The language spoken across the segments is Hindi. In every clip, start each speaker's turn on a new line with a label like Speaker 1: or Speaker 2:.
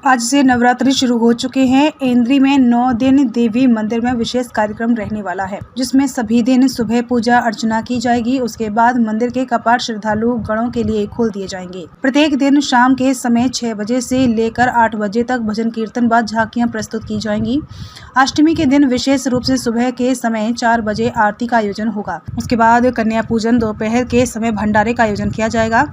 Speaker 1: आज से नवरात्रि शुरू हो चुके हैं। इंद्री में 9 दिन देवी मंदिर में विशेष कार्यक्रम रहने वाला है, जिसमें सभी दिन सुबह पूजा अर्चना की जाएगी। उसके बाद मंदिर के कपाट श्रद्धालु गणों के लिए खोल दिए जाएंगे। प्रत्येक दिन शाम के समय 6 बजे से लेकर 8 बजे तक भजन कीर्तन व झांकियां प्रस्तुत की जाएंगी। अष्टमी के दिन विशेष रूप से सुबह के समय 4 बजे आरती का आयोजन होगा। उसके बाद कन्या पूजन, दोपहर के समय भंडारे का आयोजन किया जाएगा।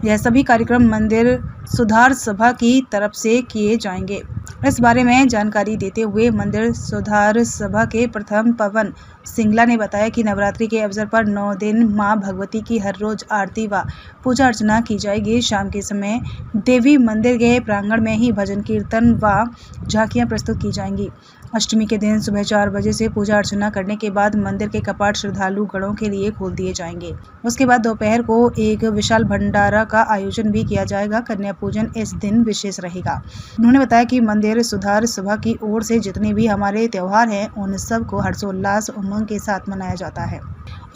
Speaker 1: यह सभी कार्यक्रम मंदिर सुधार सभा की तरफ से किए जाएंगे। इस बारे में जानकारी देते हुए मंदिर सुधार सभा के प्रथम पवन सिंगला ने बताया कि नवरात्रि के अवसर पर 9 दिन मां भगवती की हर रोज आरती व पूजा अर्चना की जाएगी। शाम के समय देवी मंदिर के प्रांगण में ही भजन कीर्तन व झांकियां प्रस्तुत की जाएंगी। अष्टमी के दिन सुबह 4 बजे से पूजा अर्चना करने के बाद मंदिर के कपाट श्रद्धालु गणों के लिए खोल दिए जाएंगे। उसके बाद दोपहर को एक विशाल भंडारा का आयोजन भी किया जाएगा। कन्या पूजन इस दिन विशेष रहेगा। उन्होंने बताया कि मंदिर सुधार सभा की ओर से जितने भी हमारे त्योहार हैं, उन सब को हर्षोल्लास उमंग के साथ मनाया जाता है।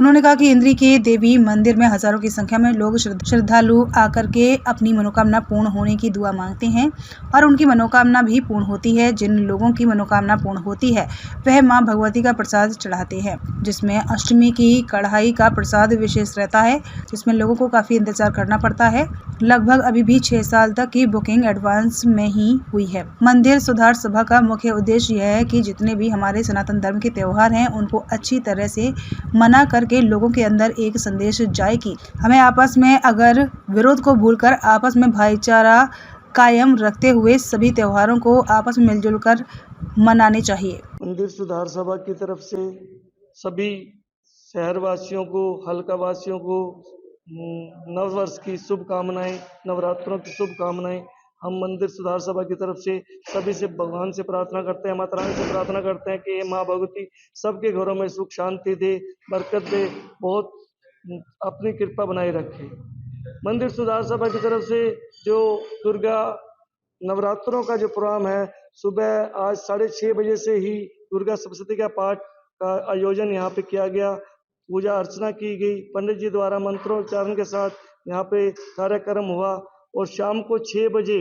Speaker 1: उन्होंने कहा कि इंद्री के देवी मंदिर में हजारों की संख्या में लोग श्रद्धालु आकर के अपनी मनोकामना पूर्ण होने की दुआ मांगते हैं और उनकी मनोकामना भी पूर्ण होती है। जिन लोगों की मनोकामना पूर्ण होती है वह मां भगवती का प्रसाद चढ़ाते हैं, जिसमें अष्टमी की कढ़ाई का प्रसाद विशेष रहता है, जिसमें लोगों को काफी इंतजार करना पड़ता है। लगभग अभी भी 6 साल तक की बुकिंग एडवांस में ही हुई है। मंदिर सुधार सभा का मुख्य उद्देश्य यह है कि जितने भी हमारे सनातन धर्म के त्योहार हैं, उनको अच्छी तरह से मना करके लोगों के अंदर एक संदेश जाए कि हमें आपस में अगर विरोध को भूलकर आपस में भाईचारा कायम रखते हुए सभी त्योहारों को आपस में मिलजुल कर मनाने चाहिए।
Speaker 2: मंदिर सुधार सभा की तरफ से सभी शहरवासियों को, हल्का वासियों को नववर्ष की शुभकामनाएं, नवरात्रों की शुभकामनाएं। हम मंदिर सुधार सभा की तरफ से सभी से भगवान से प्रार्थना करते हैं, माता रानी से प्रार्थना करते हैं कि ये माँ भगवती सबके घरों में सुख शांति दे, बरकत दे, बहुत अपनी कृपा बनाए रखे। मंदिर सुधार सभा की तरफ से जो दुर्गा नवरात्रों का जो प्रोग्राम है, सुबह आज 6:30 बजे से ही दुर्गा सप्तशती का पाठ का आयोजन यहाँ पे किया गया। पूजा अर्चना की गई, पंडित जी द्वारा मंत्रोच्चारण के साथ यहाँ पे कार्यक्रम हुआ और शाम को 6 बजे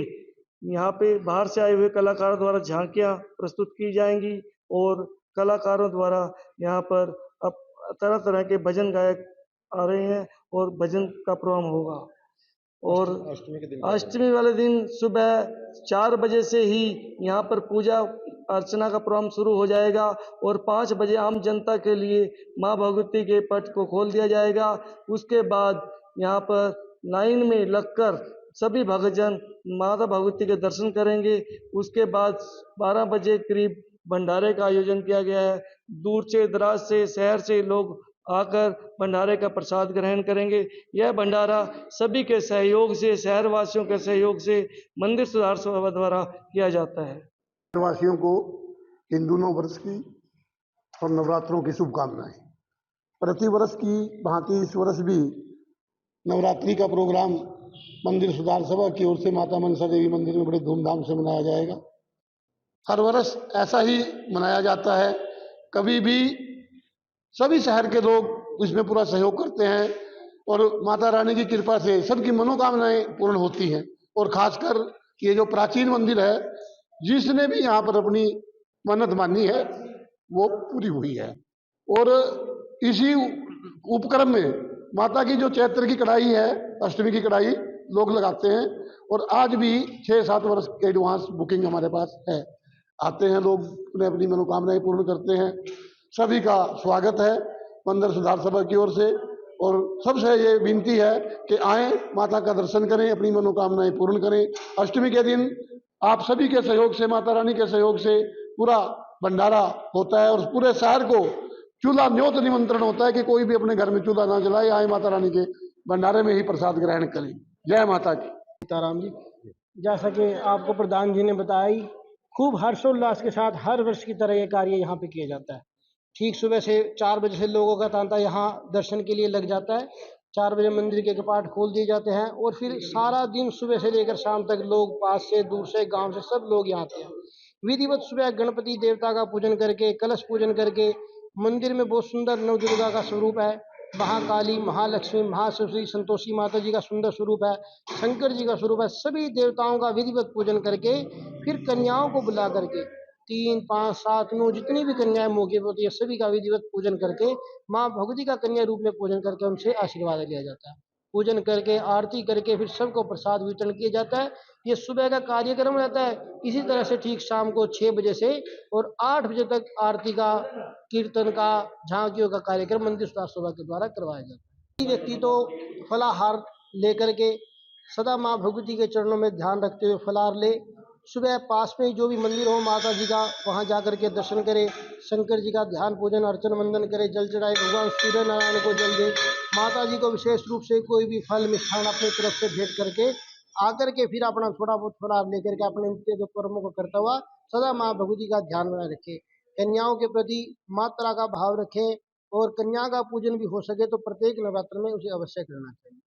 Speaker 2: यहाँ पे बाहर से आए हुए कलाकारों द्वारा झांकियाँ प्रस्तुत की जाएंगी और कलाकारों द्वारा यहाँ पर अब तरह तरह के भजन गायक आ रहे हैं और भजन का प्रोग्राम होगा। और अष्टमी वाले दिन सुबह 4 बजे से ही यहाँ पर पूजा अर्चना का प्रोग्राम शुरू हो जाएगा और 5 बजे आम जनता के लिए माँ भगवती के पट को खोल दिया जाएगा। उसके बाद यहाँ पर लाइन में लगकर सभी भक्तजन माता भगवती के दर्शन करेंगे। उसके बाद 12 बजे करीब भंडारे का आयोजन किया गया है। दूर से, दराज से, शहर से लोग आकर भंडारे का प्रसाद ग्रहण करेंगे। यह भंडारा सभी के सहयोग से, शहरवासियों के सहयोग से मंदिर सुधार सभा द्वारा किया जाता है।
Speaker 3: शहरवासियों को हिंदू नव वर्ष की और नवरात्रों की शुभकामनाएं। प्रतिवर्ष की भांति इस वर्ष भी नवरात्रि का प्रोग्राम मंदिर सुधार सभा की ओर से माता मनसा देवी मंदिर में बड़े धूमधाम से मनाया जाएगा। हर वर्ष ऐसा ही मनाया जाता है। कभी भी सभी शहर के लोग इसमें पूरा सहयोग करते हैं और माता रानी की कृपा से सबकी मनोकामनाएं पूर्ण होती हैं। और खासकर ये जो प्राचीन मंदिर है, जिसने भी यहाँ पर अपनी मन्नत मानी है वो पूरी हुई है। और इसी उपक्रम में माता की जो चैत्र की कढ़ाई है, अष्टमी की कढ़ाई लोग लगाते हैं और आज भी 6-7 वर्ष के एडवांस बुकिंग हमारे पास है। आते हैं लोग, अपने अपनी मनोकामनाएं पूर्ण करते हैं। सभी का स्वागत है मंदिर सुधार सभा की ओर से और सबसे ये विनती है कि आएं, माता का दर्शन करें, अपनी मनोकामनाएं पूर्ण करें। अष्टमी के दिन आप सभी के सहयोग से, माता रानी के सहयोग से पूरा भंडारा होता है और पूरे शहर को चूल्हा न्योत निमंत्रण होता है कि कोई भी अपने घर में चूल्हा ना जलाए, आए माता रानी के भंडारे में ही प्रसाद ग्रहण करें। जय माता की।
Speaker 4: सीताराम जी, जैसा कि आपको प्रधान जी ने बताया, खूब हर्षोल्लास के साथ हर वर्ष की तरह ये कार्य यहाँ पे किया जाता है। ठीक सुबह से 4 बजे से लोगों का तांता यहाँ दर्शन के लिए लग जाता है। 4 बजे मंदिर के कपाट खोल दिए जाते हैं और फिर सारा दिन सुबह से लेकर शाम तक लोग पास से, दूर से, गांव से सब लोग यहाँ आते हैं। विधिवत सुबह गणपति देवता का पूजन करके, कलश पूजन करके, मंदिर में बहुत सुंदर नवदुर्गा का स्वरूप है, महाकाली, महालक्ष्मी, महासरस्वती, संतोषी माता जी का सुंदर स्वरूप है, शंकर जी का स्वरूप है। सभी देवताओं का विधिवत पूजन करके फिर कन्याओं को बुला करके 3, 5, 7, 9 जितनी भी कन्याएं मौके पर होती है सभी का विधिवत पूजन करके माँ भगवती का कन्या रूप में पूजन करके उनसे आशीर्वाद लिया जाता है। पूजन करके आरती करके फिर सबको प्रसाद वितरण किया जाता है। ये सुबह का कार्यक्रम रहता है। इसी तरह से ठीक शाम को 6 बजे से और 8 बजे तक आरती का, कीर्तन का, झांकियों का कार्यक्रम मंदिर सुधार सभा के द्वारा करवाया जाता है। व्यक्ति तो फलाहार लेकर के सदा माँ भगवती के चरणों में ध्यान रखते हुए फलाहार ले, सुबह पास में जो भी मंदिर हो माता जी का वहाँ जा कर के दर्शन करे, शंकर जी का ध्यान पूजन अर्चन वंदन करे, जल चढ़ाए, भगवान सूर्य नारायण को जल दे, माता जी को विशेष रूप से कोई भी फल मिष्ठान अपनी तरफ से भेंट करके आकर के फिर अपना थोड़ा बहुत फलाहार लेकर के अपने नित्य जो कर्मों को करता हुआ सदा माँ भगवती का ध्यान बनाए रखे। कन्याओं के प्रति मात्रा का भाव रखें और कन्या का पूजन भी हो सके तो प्रत्येक नवरात्र में उसे अवश्य करना चाहिए।